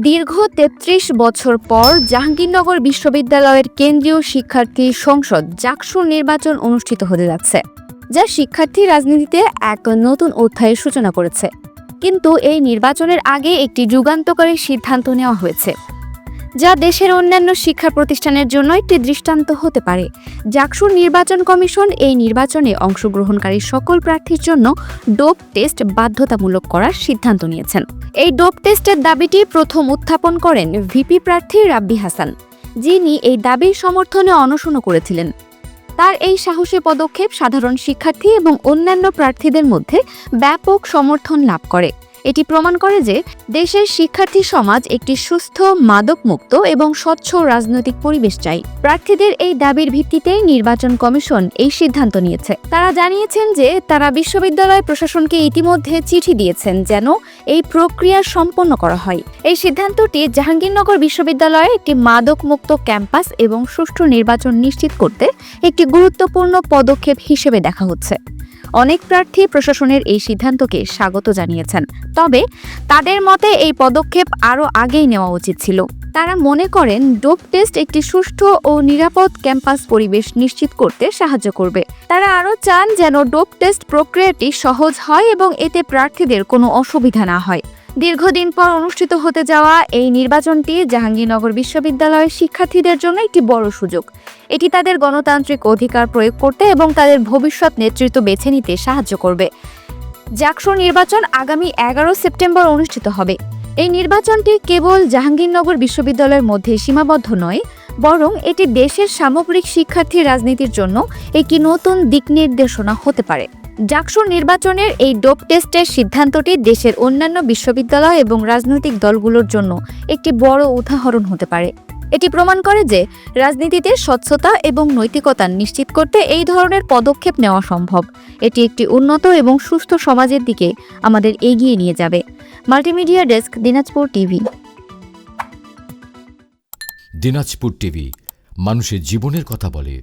দীর্ঘ ৩৩ বছর পর জাহাঙ্গীরনগর বিশ্ববিদ্যালয়ের কেন্দ্রীয় শিক্ষার্থী সংসদ জাকসুর নির্বাচন অনুষ্ঠিত হতে যাচ্ছে, যা শিক্ষার্থী রাজনীতিতে এক নতুন অধ্যায়ের সূচনা করেছে। কিন্তু এই নির্বাচনের আগে একটি যুগান্তকারী সিদ্ধান্ত নেওয়া হয়েছে, যা দেশের অন্যান্য শিক্ষা প্রতিষ্ঠানের জন্য একটি দৃষ্টান্ত হতে পারে। জাকসুর নির্বাচন কমিশন এই নির্বাচনে অংশগ্রহণকারী সকল প্রার্থীর জন্য ডোপ টেস্ট বাধ্যতামূলক করার সিদ্ধান্ত নিয়েছেন। এই ডোপ টেস্টের দাবিটি প্রথম উত্থাপন করেন ভিপি প্রার্থী রাব্বি হাসান, যিনি এই দাবির সমর্থনে অনশনও করেছিলেন। তার এই সাহসী পদক্ষেপ সাধারণ শিক্ষার্থী এবং অন্যান্য প্রার্থীদের মধ্যে ব্যাপক সমর্থন লাভ করে। এটি প্রমাণ করে যে দেশের শিক্ষার্থী সমাজ একটি সুস্থ, মাদকমুক্ত এবং স্বচ্ছ রাজনৈতিক পরিবেশ চাই। প্রার্থীদের এই দাবির ভিত্তিতে নির্বাচন কমিশন এই সিদ্ধান্ত নিয়েছে। তারা জানিয়েছেন যে তারা বিশ্ববিদ্যালয় প্রশাসনকে ইতিমধ্যে চিঠি দিয়েছেন যেন এই প্রক্রিয়া সম্পন্ন করা হয়। এই সিদ্ধান্তটি জাহাঙ্গীরনগর বিশ্ববিদ্যালয়ে একটি মাদকমুক্ত ক্যাম্পাস এবং সুষ্ঠু নির্বাচন নিশ্চিত করতে একটি গুরুত্বপূর্ণ পদক্ষেপ হিসেবে দেখা হচ্ছে। অনেক প্রার্থী প্রশাসনের এই সিদ্ধান্তকে স্বাগত জানিয়েছেন, তবে তাদের মতে এই পদক্ষেপ আরও আগেই নেওয়া উচিত ছিল। তারা মনে করেন ডোপ টেস্ট একটি সুষ্ঠু ও নিরাপদ ক্যাম্পাস পরিবেশ নিশ্চিত করতে সাহায্য করবে। তারা আরও চান যেন ডোপ টেস্ট প্রক্রিয়াটি সহজ হয় এবং এতে প্রার্থীদের কোনো অসুবিধা না হয়। দীর্ঘদিন পর অনুষ্ঠিত হতে যাওয়া এই নির্বাচনটি জাহাঙ্গীরনগর বিশ্ববিদ্যালয়ের শিক্ষার্থীদের জন্য একটি বড় সুযোগ। এটি তাদের গণতান্ত্রিক অধিকার প্রয়োগ করতে এবং তাদের ভবিষ্যৎ নেতৃত্ব বেছে নিতে সাহায্য করবে। জাকসুর নির্বাচন আগামী 11 সেপ্টেম্বর অনুষ্ঠিত হবে। এই নির্বাচনটি কেবল জাহাঙ্গীরনগর বিশ্ববিদ্যালয়ের মধ্যে সীমাবদ্ধ নয়, বরং এটি দেশের সামগ্রিক শিক্ষার্থী রাজনীতির জন্য একটি নতুন দিক নির্দেশনা হতে পারে। জাকসুর নির্বাচনের এই ডোপ টেস্টের সিদ্ধান্তটি দেশের অন্যান্য বিশ্ববিদ্যালয় এবং রাজনৈতিক দলগুলোর জন্য একটি বড় উদাহরণ হতে পারে। এটি প্রমাণ করে যে রাজনীতিতে স্বচ্ছতা এবং নৈতিকতা নিশ্চিত করতে এই ধরনের পদক্ষেপ নেওয়া সম্ভব। এটি একটি উন্নত এবং সুস্থ সমাজের দিকে আমাদের এগিয়ে নিয়ে যাবে। Multimedia desk, Dinajpur TV. Dinajpur TV, মানুষের জীবনের কথা বলে।